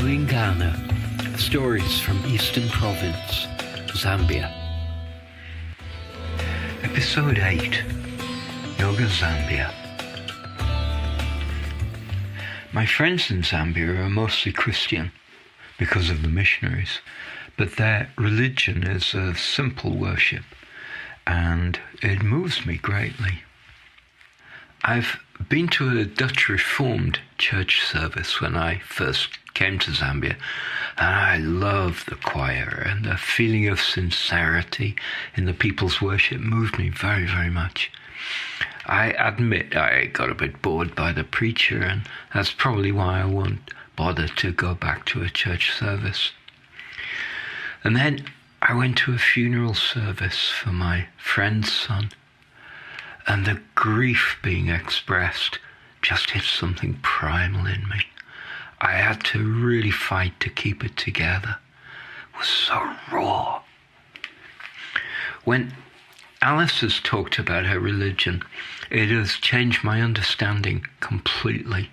Ghana, stories from Eastern Province, Zambia. Episode 8, Yoga Zambia. My friends in Zambia are mostly Christian because of the missionaries, but their religion is a simple worship, and it moves me greatly. I've been to a Dutch Reformed church service when I first came to Zambia, and I love the choir, and the feeling of sincerity in the people's worship moved me very, very much. I admit I got a bit bored by the preacher, and that's probably why I won't bother to go back to a church service. And then I went to a funeral service for my friend's son, and the grief being expressed just hit something primal in me. I had to really fight to keep it together. It was so raw. When Alice has talked about her religion, it has changed my understanding completely.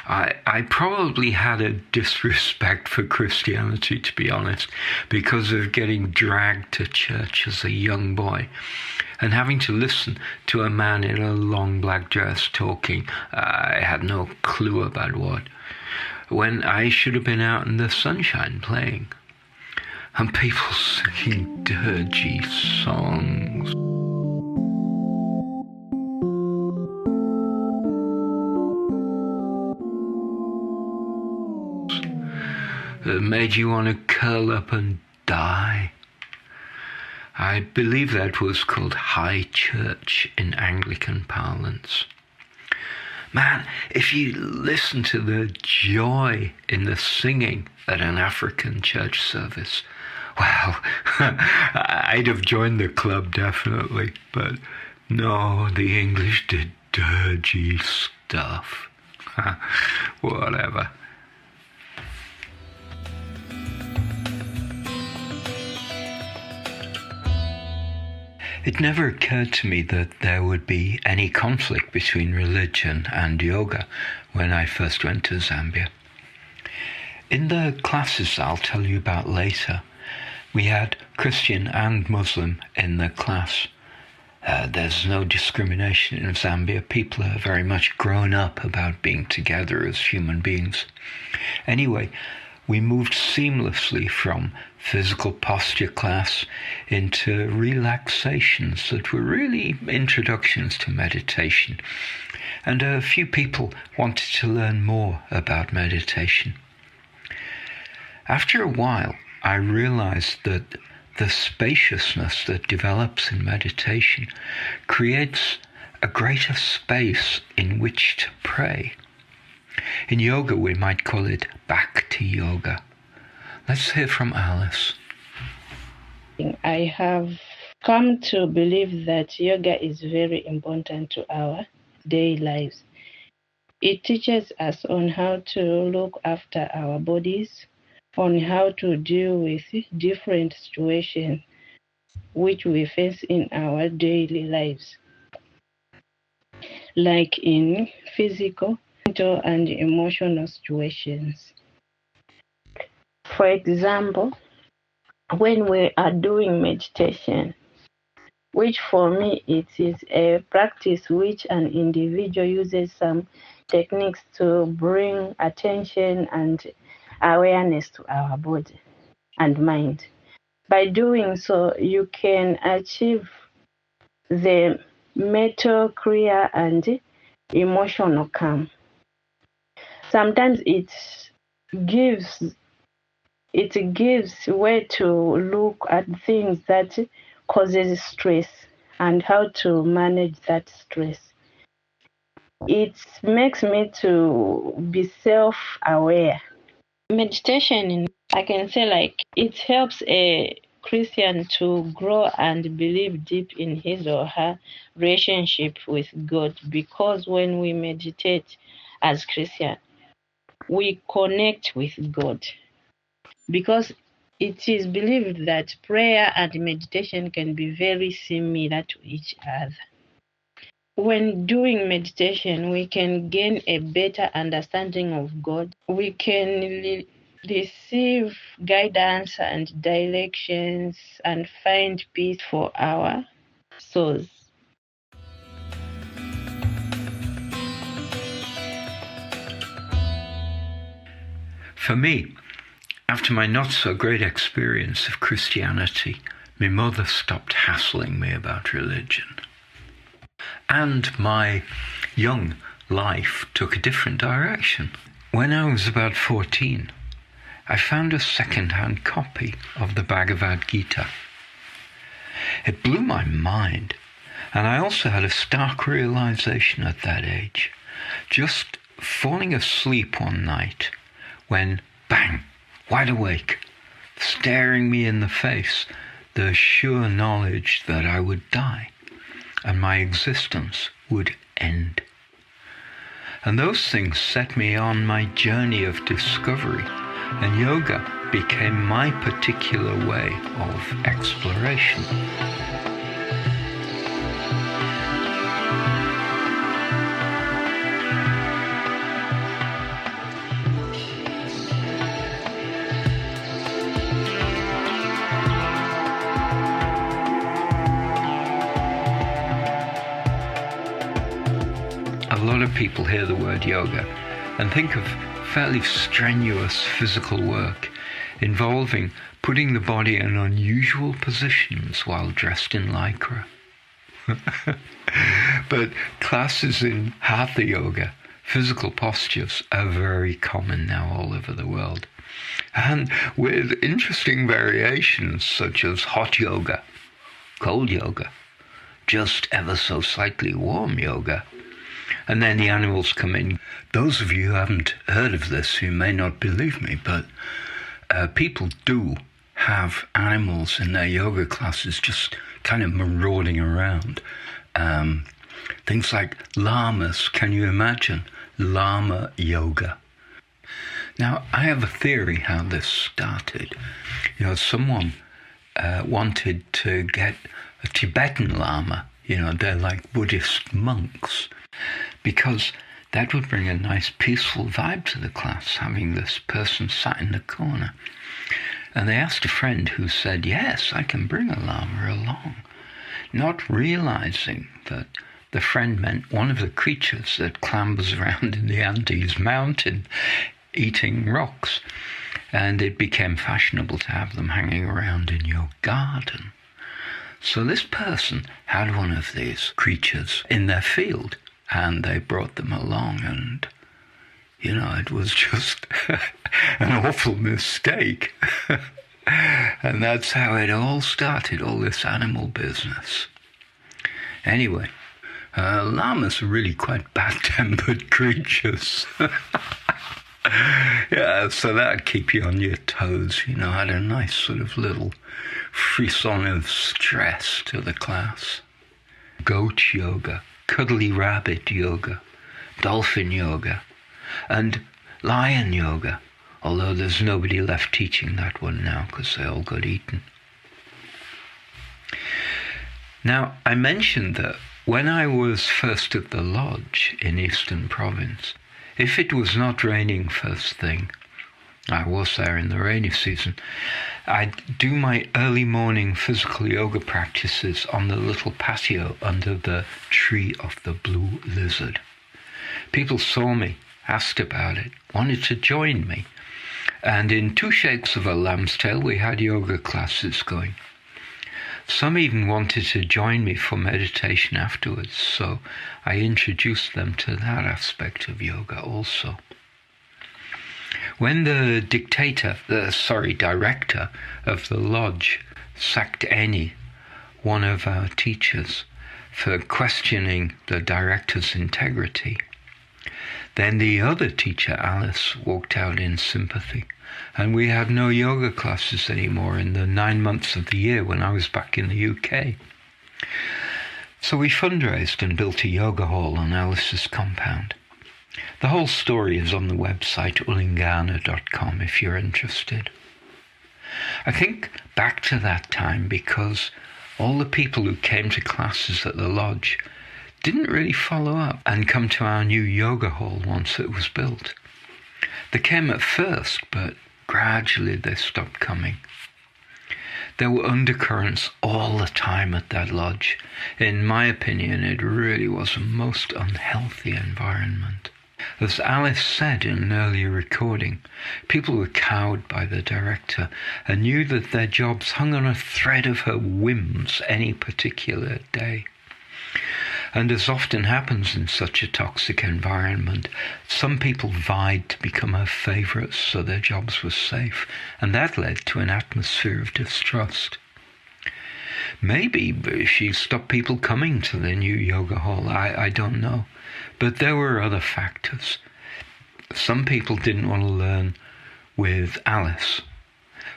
I probably had a disrespect for Christianity, to be honest, because of getting dragged to church as a young boy and having to listen to a man in a long black dress talking. I had no clue about what, when I should have been out in the sunshine playing, and people singing dirgy songs. That made you want to curl up and die. I believe that was called high church in Anglican parlance. Man, if you listen to the joy in the singing at an African church service, well, I'd have joined the club definitely, but no, the English did dirgy stuff. Whatever. It never occurred to me that there would be any conflict between religion and yoga when I first went to Zambia. In the classes I'll tell you about later, we had Christian and Muslim in the class. There's no discrimination in Zambia. People are very much grown up about being together as human beings. Anyway, we moved seamlessly from physical posture class into relaxations that were really introductions to meditation. And a few people wanted to learn more about meditation. After a while, I realized that the spaciousness that develops in meditation creates a greater space in which to pray. In yoga, we might call it Bhakti yoga. Let's hear from Alice. I have come to believe that yoga is very important to our daily lives. It teaches us on how to look after our bodies, on how to deal with different situations which we face in our daily lives, like in physical, mental, and emotional situations. For example, when we are doing meditation, which for me it is a practice which an individual uses some techniques to bring attention and awareness to our body and mind. By doing so, you can achieve the mental clear and emotional calm. Sometimes it gives way to look at things that causes stress and how to manage that stress. It makes me to be self-aware. Meditation, I can say, like, it helps a Christian to grow and believe deep in his or her relationship with God, because when we meditate as Christian, we connect with God. Because it is believed that prayer and meditation can be very similar to each other. When doing meditation, we can gain a better understanding of God. We can receive guidance and directions, and find peace for our souls. For me, after my not-so-great experience of Christianity, my mother stopped hassling me about religion. And my young life took a different direction. When I was about 14, I found a second-hand copy of the Bhagavad Gita. It blew my mind, and I also had a stark realization at that age, just falling asleep one night when, bang, wide awake, staring me in the face, the sure knowledge that I would die and my existence would end. And those things set me on my journey of discovery, and yoga became my particular way of exploration. A lot of people hear the word yoga and think of fairly strenuous physical work involving putting the body in unusual positions while dressed in lycra. But classes in hatha yoga, physical postures, are very common now all over the world, and with interesting variations such as hot yoga, cold yoga, just ever so slightly warm yoga, and then the animals come in. Those of you who haven't heard of this, you may not believe me, but people do have animals in their yoga classes just kind of marauding around. Things like llamas. Can you imagine? Llama yoga. Now, I have a theory how this started. Someone wanted to get a Tibetan lama. They're like Buddhist monks, because that would bring a nice peaceful vibe to the class, having this person sat in the corner. And they asked a friend who said, yes, I can bring a llama along, not realizing that the friend meant one of the creatures that clambers around in the Andes mountain eating rocks. And it became fashionable to have them hanging around in your garden. So this person had one of these creatures in their field, and they brought them along, and, it was just an awful mistake. And that's how it all started, all this animal business. Anyway, llamas are really quite bad-tempered creatures. Yeah, so that'd keep you on your toes, add a nice sort of little frisson of stress to the class. Goat yoga, cuddly rabbit yoga, dolphin yoga, and lion yoga, although there's nobody left teaching that one now because they all got eaten. Now, I mentioned that when I was first at the lodge in Eastern Province, if it was not raining first thing, I was there in the rainy season, I'd do my early morning physical yoga practices on the little patio under the tree of the blue lizard. People saw me, asked about it, wanted to join me, and in 2 shakes of a lamb's tail we had yoga classes going. Some even wanted to join me for meditation afterwards, so I introduced them to that aspect of yoga also. When the director of the lodge sacked Annie, one of our teachers, for questioning the director's integrity, then the other teacher, Alice, walked out in sympathy, and we had no yoga classes anymore in the 9 months of the year when I was back in the UK. So we fundraised and built a yoga hall on Alice's compound. The whole story is on the website ulingana.com if you're interested. I think back to that time because all the people who came to classes at the lodge didn't really follow up and come to our new yoga hall once it was built. They came at first, but gradually they stopped coming. There were undercurrents all the time at that lodge. In my opinion, it really was a most unhealthy environment. As Alice said in an earlier recording, people were cowed by the director and knew that their jobs hung on a thread of her whims any particular day. And as often happens in such a toxic environment, some people vied to become her favourites so their jobs were safe, and that led to an atmosphere of distrust. Maybe she stopped people coming to the new yoga hall, I don't know. But there were other factors. Some people didn't want to learn with Alice.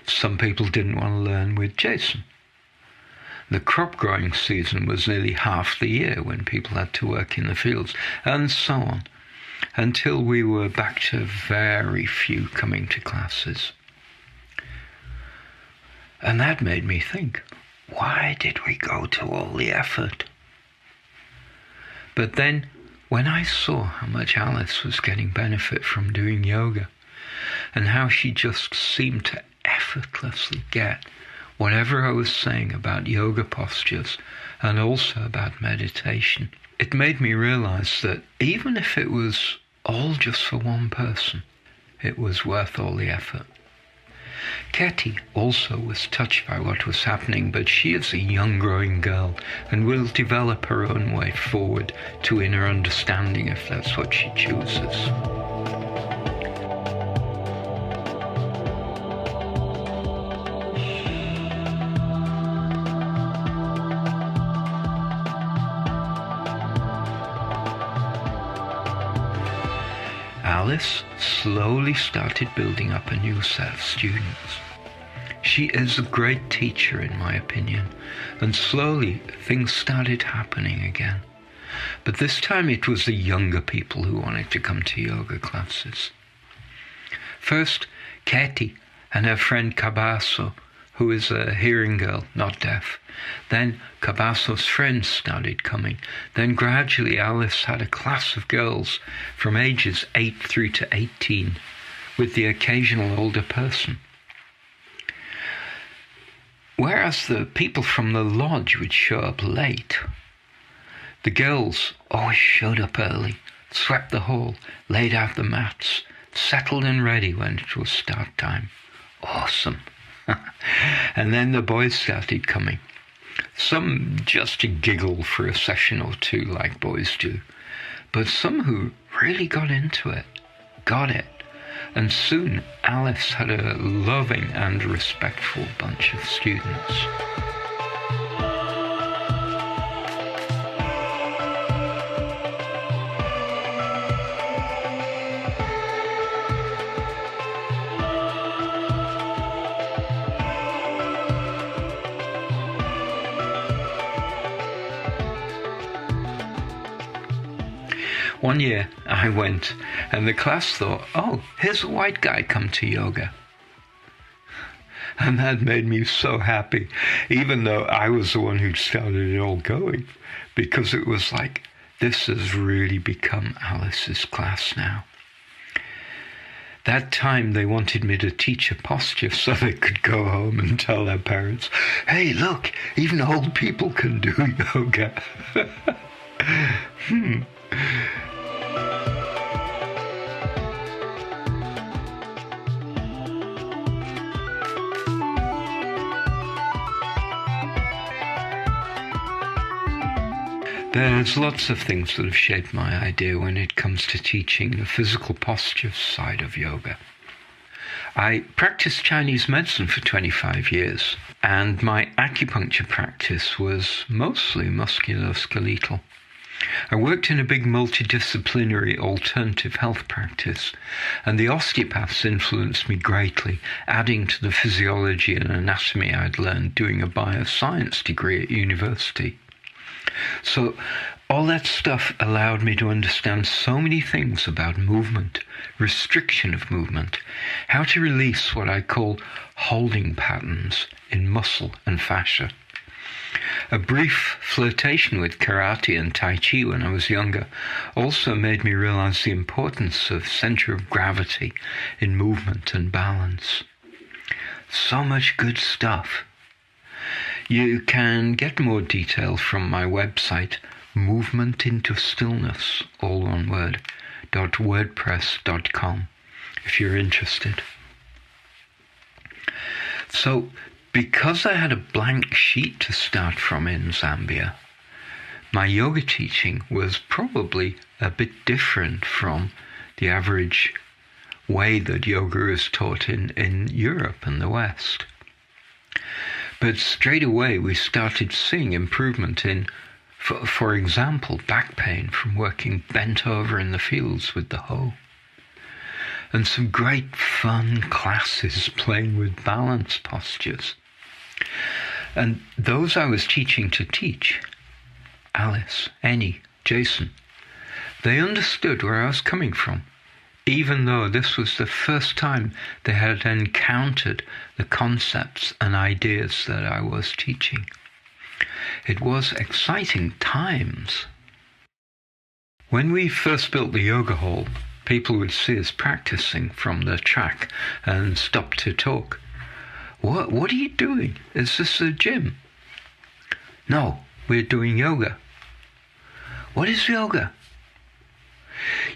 Some people didn't want to learn with Jason. The crop growing season was nearly half the year when people had to work in the fields, and so on, until we were back to very few coming to classes. And that made me think, why did we go to all the effort? But then, when I saw how much Alice was getting benefit from doing yoga, and how she just seemed to effortlessly get whatever I was saying about yoga postures and also about meditation, it made me realize that even if it was all just for one person, it was worth all the effort. Katie also was touched by what was happening, but she is a young growing girl and will develop her own way forward to inner understanding if that's what she chooses. Alice slowly started building up a new set of students. She is a great teacher, in my opinion, and slowly things started happening again. But this time it was the younger people who wanted to come to yoga classes. First, Katie and her friend Cabasso, who is a hearing girl, not deaf. Then Cabasso's friends started coming. Then gradually Alice had a class of girls from ages 8 through to 18, with the occasional older person. Whereas the people from the lodge would show up late, the girls always showed up early, swept the hall, laid out the mats, settled and ready when it was start time. Awesome. And then the boys started coming. Some just to giggle for a session or two like boys do, but some who really got into it, got it. And soon Alice had a loving and respectful bunch of students. One year I went and the class thought, oh, here's a white guy come to yoga. And that made me so happy, even though I was the one who started it all going, because it was like, this has really become Alice's class now. That time they wanted me to teach a posture so they could go home and tell their parents, hey, look, even old people can do yoga. There's lots of things that have shaped my idea when it comes to teaching the physical posture side of yoga. I practiced Chinese medicine for 25 years, and my acupuncture practice was mostly musculoskeletal. I worked in a big multidisciplinary alternative health practice, and the osteopaths influenced me greatly, adding to the physiology and anatomy I'd learned doing a bioscience degree at university. So all that stuff allowed me to understand so many things about movement, restriction of movement, how to release what I call holding patterns in muscle and fascia. A brief flirtation with karate and tai chi when I was younger also made me realize the importance of center of gravity in movement and balance. So much good stuff. You can get more detail from my website, Movement into Stillness, all one word, .wordpress.com, if you're interested. So, because I had a blank sheet to start from in Zambia, my yoga teaching was probably a bit different from the average way that yoga is taught in Europe and the West. But straight away we started seeing improvement in, for example, back pain from working bent over in the fields with the hoe. And some great fun classes playing with balance postures. And those I was teaching to teach, Alice, Annie, Jason, they understood where I was coming from, even though this was the first time they had encountered the concepts and ideas that I was teaching. It was exciting times. When we first built the yoga hall, people would see us practicing from the track and stop to talk. What are you doing? Is this a gym? No, we're doing yoga. What is yoga?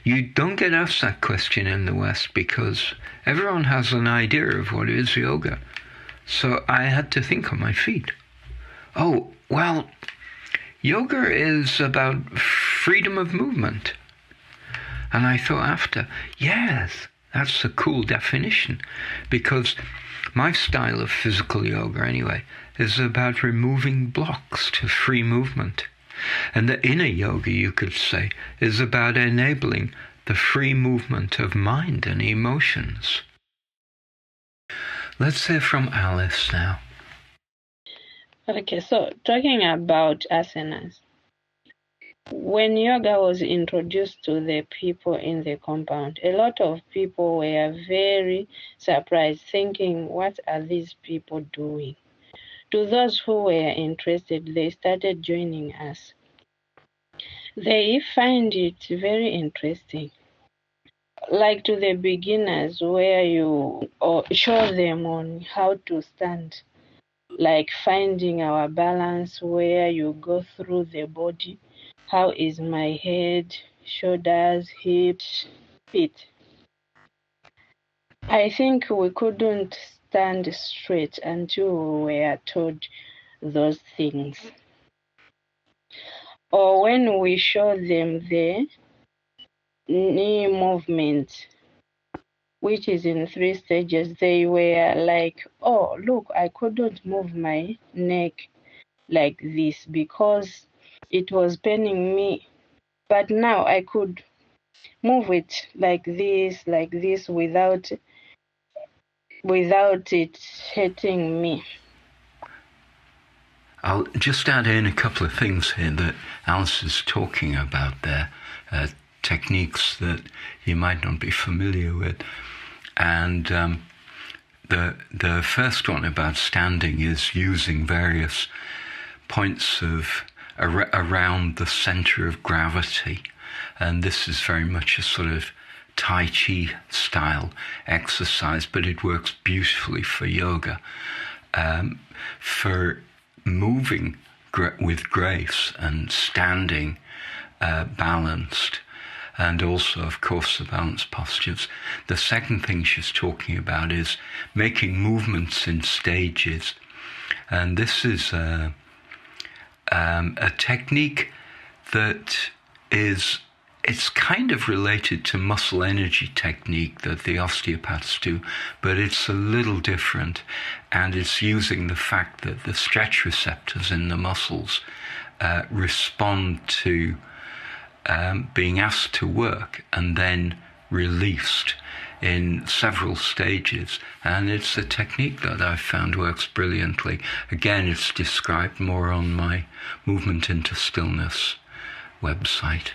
You don't get asked that question in the West because everyone has an idea of what is yoga. So I had to think on my feet. Oh, well, yoga is about freedom of movement. And I thought after, yes, that's a cool definition, because my style of physical yoga, anyway, is about removing blocks to free movement. And the inner yoga, you could say, is about enabling the free movement of mind and emotions. Let's hear from Alice now. Okay, so talking about asanas. When yoga was introduced to the people in the compound, a lot of people were very surprised, thinking, what are these people doing? To those who were interested, they started joining us. They find it very interesting. Like to the beginners, where you show them on how to stand, like finding our balance, where you go through the body. How is my head, shoulders, hips, feet? I think we couldn't stand straight until we were told those things. Or when we show them the knee movement, which is in 3 stages, they were like, oh, look, I couldn't move my neck like this because it was paining me. But now I could move it like this, without it hurting me. I'll just add in a couple of things here that Alice is talking about there, techniques that you might not be familiar with. And the first one about standing is using various points of around the center of gravity. And this is very much a sort of Tai Chi style exercise, but it works beautifully for yoga. For moving with grace and standing balanced, and also, of course, the balance postures. The second thing she's talking about is making movements in stages. And this is a technique that it's kind of related to muscle energy technique that the osteopaths do, but it's a little different. And it's using the fact that the stretch receptors in the muscles respond to being asked to work and then released in several stages. And it's a technique that I've found works brilliantly. Again, it's described more on my Movement into Stillness website.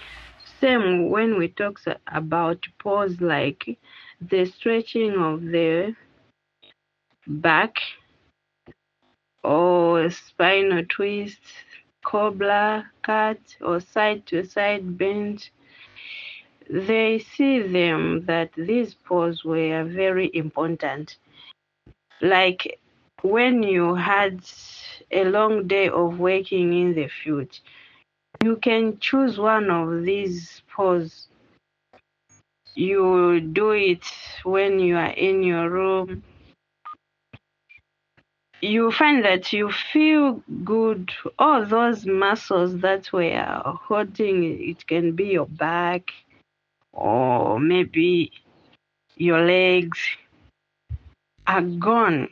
Same when we talk about pose, like the stretching of the back or spinal twist, cobra, cat, or side-to-side bend, they see them that these poses were very important. Like when you had a long day of working in the field, you can choose one of these poses. You do it when you are in your room. You find that you feel good. All those muscles that were holding, it can be your back or maybe your legs, are gone.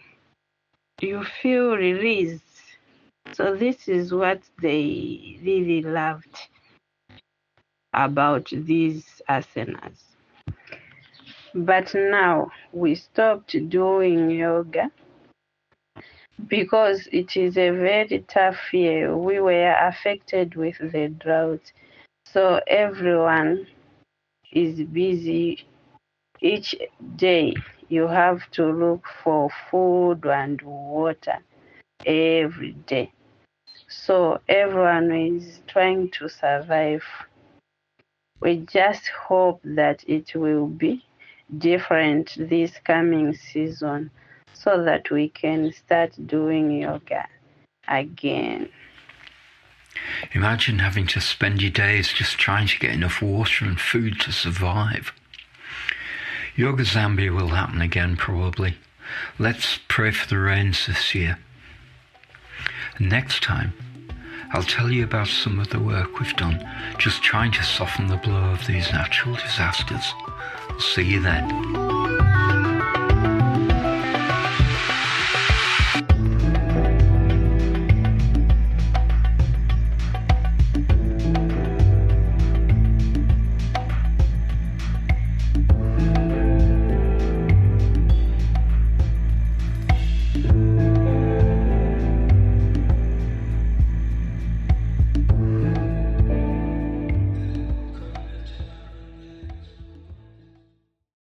You feel released. So this is what they really loved about these asanas. But now we stopped doing yoga because it is a very tough year. We were affected with the drought. So everyone is busy. Each day you have to look for food and water every day. So everyone is trying to survive. We just hope that it will be different this coming season so that we can start doing yoga again. Imagine having to spend your days just trying to get enough water and food to survive. Yoga Zambia will happen again probably. Let's pray for the rains this year. And next time, I'll tell you about some of the work we've done just trying to soften the blow of these natural disasters. See you then.